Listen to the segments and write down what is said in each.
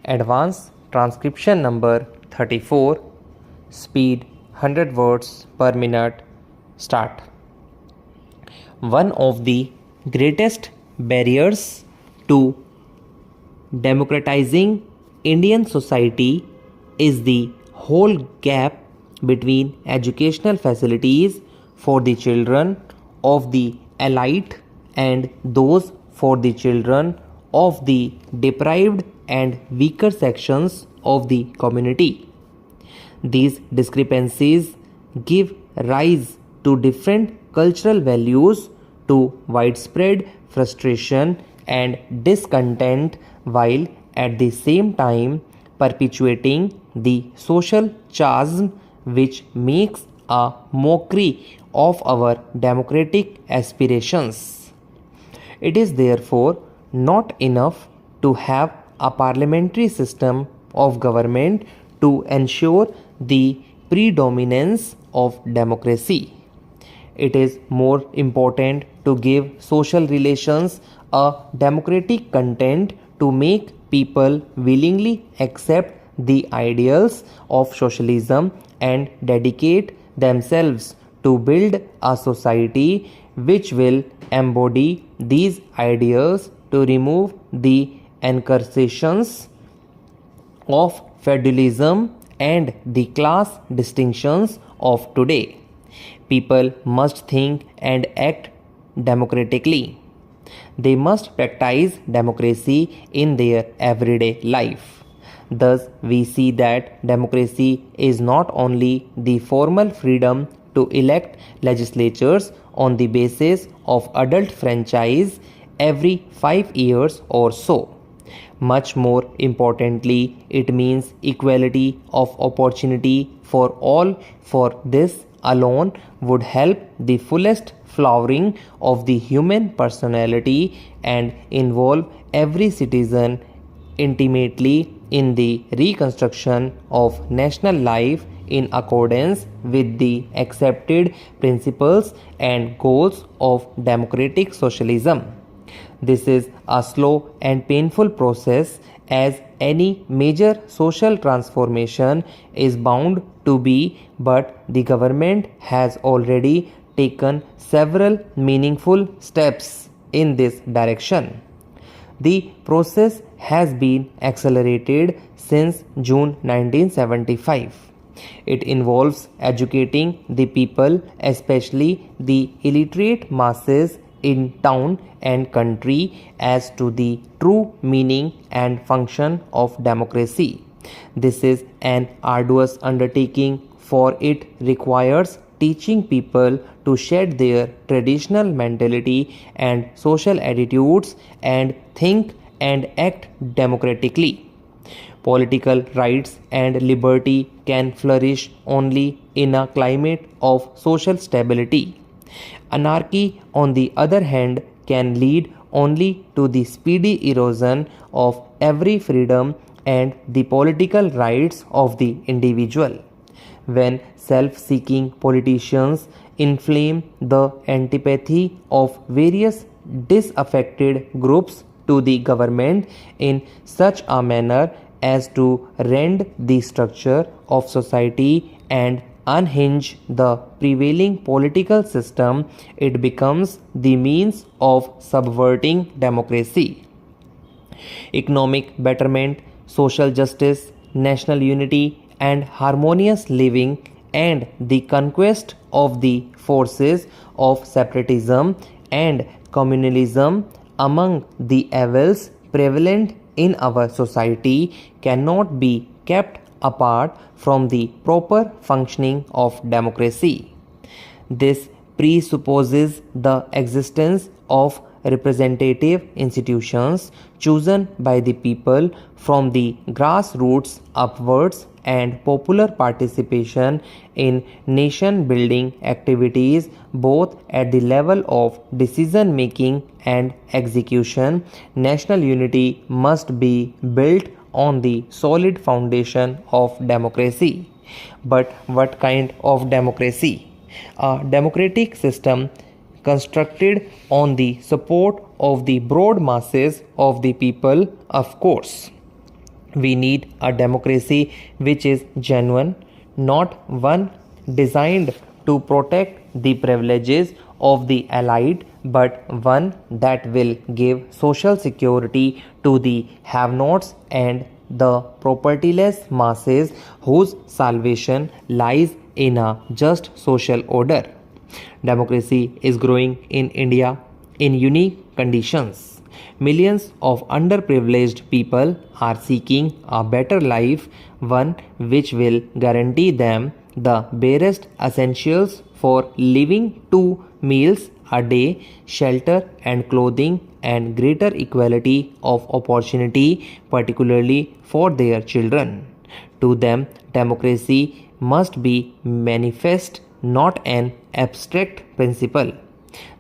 Advanced transcription number 34. Speed 100 words per minute. Start. One of the greatest barriers to democratizing Indian society is the whole gap between educational facilities for the children of the elite and those for the children of the deprived and weaker sections of the community. These discrepancies give rise to different cultural values, to widespread frustration and discontent, while at the same time perpetuating the social chasm which makes a mockery of our democratic aspirations. It is therefore not enough to have a parliamentary system of government to ensure the predominance of democracy. It is more important to give social relations a democratic content to make people willingly accept the ideals of socialism and dedicate themselves to build a society which will embody these ideals, to remove the incursions of feudalism and the class distinctions of today. People must think and act democratically. They must practice democracy in their everyday life. Thus, we see that democracy is not only the formal freedom to elect legislatures on the basis of adult franchise every 5 years or so. Much more importantly, it means equality of opportunity for all, for this alone would help the fullest flowering of the human personality and involve every citizen intimately in the reconstruction of national life in accordance with the accepted principles and goals of democratic socialism. This is a slow and painful process, as any major social transformation is bound to be, but the government has already taken several meaningful steps in this direction. The process has been accelerated since June 1975. It involves educating the people, especially the illiterate masses in town and country, as to the true meaning and function of democracy. This is an arduous undertaking, for it requires teaching people to shed their traditional mentality and social attitudes and think and act democratically. Political rights and liberty can flourish only in a climate of social stability. Anarchy, on the other hand, can lead only to the speedy erosion of every freedom and the political rights of the individual. When self-seeking politicians inflame the antipathy of various disaffected groups to the government in such a manner as to rend the structure of society and unhinge the prevailing political system, it becomes the means of subverting democracy. Economic betterment, social justice, national unity, and harmonious living, and the conquest of the forces of separatism and communalism among the evils prevalent in our society cannot be kept apart from the proper functioning of democracy. This presupposes the existence of representative institutions chosen by the people from the grassroots upwards, and popular participation in nation building activities both at the level of decision making and execution. National unity must be built on the solid foundation of democracy. But what kind of democracy? A democratic system constructed on the support of the broad masses of the people, of course. We need a democracy which is genuine, not one designed to protect the privileges of the elite, but one that will give social security to the have-nots and the propertyless masses whose salvation lies in a just social order. Democracy is growing in India in unique conditions. Millions of underprivileged people are seeking a better life, one which will guarantee them the barest essentials for living, 2 meals a day, shelter and clothing, and greater equality of opportunity, particularly for their children. To them, democracy must be manifest, not an abstract principle.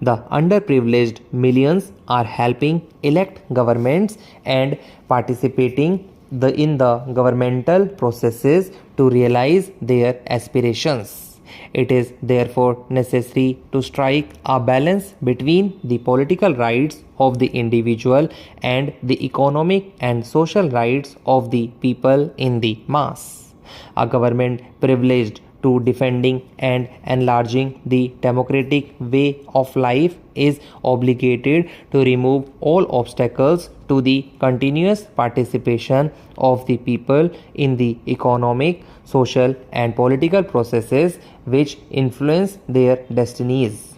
The underprivileged millions are helping elect governments and participating in the governmental processes to realize their aspirations. It is therefore necessary to strike a balance between the political rights of the individual and the economic and social rights of the people in the mass. A government privileged to defending and enlarging the democratic way of life is obligated to remove all obstacles to the continuous participation of the people in the economic, social, and political processes which influence their destinies.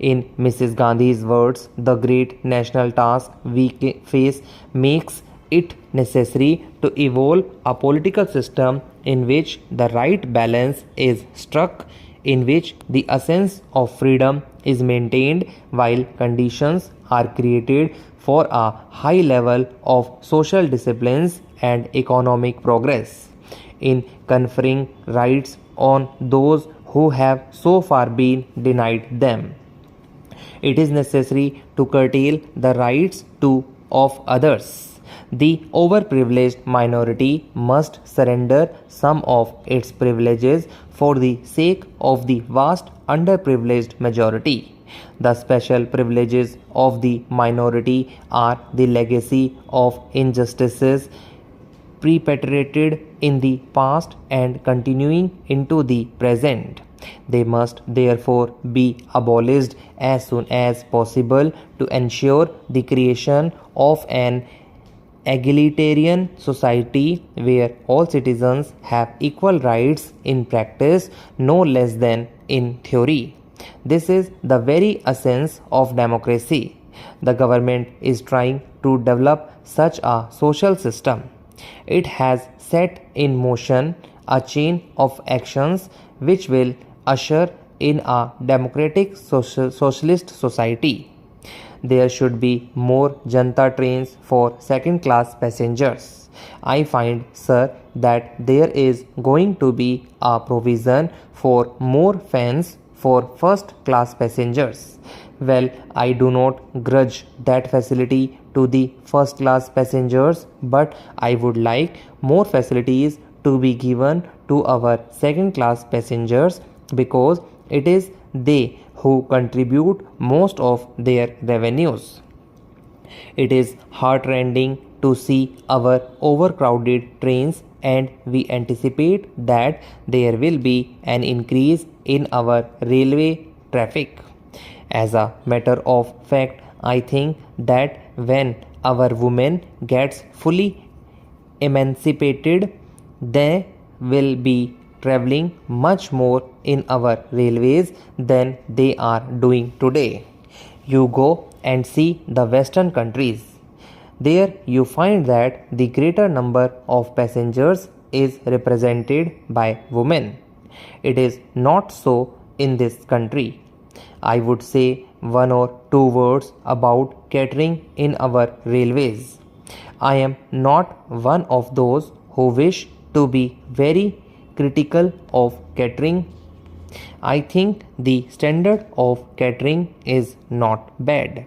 In Mrs. Gandhi's words, the great national task we face makes it necessary to evolve a political system in which the right balance is struck, in which the essence of freedom is maintained while conditions are created for a high level of social disciplines and economic progress, in conferring rights on those who have so far been denied them. It is necessary to curtail the rights of others. The overprivileged minority must surrender some of its privileges for the sake of the vast underprivileged majority. The special privileges of the minority are the legacy of injustices perpetrated in the past and continuing into the present. They must therefore be abolished as soon as possible to ensure the creation of an egalitarian society where all citizens have equal rights in practice no less than in theory. This is the very essence of democracy. The government is trying to develop such a social system. It has set in motion a chain of actions which will usher in a democratic socialist society. There should be more Janta trains for second-class passengers. I find, sir, that there is going to be a provision for more fans for first-class passengers. Well, I do not grudge that facility to the first-class passengers, but I would like more facilities to be given to our second-class passengers because it is they who contribute most of their revenues. It is heartrending to see our overcrowded trains, and we anticipate that there will be an increase in our railway traffic. As a matter of fact, I think that when our women gets fully emancipated, they will be traveling much more in our railways than they are doing today. You go and see the Western countries. There you find that the greater number of passengers is represented by women. It is not so in this country. I would say one or two words about catering in our railways. I am not one of those who wish to be very critical of catering. I think the standard of catering is not bad.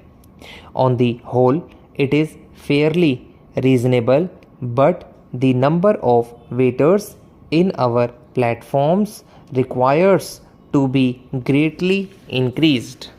On the whole, it is fairly reasonable, but the number of waiters in our platforms requires to be greatly increased.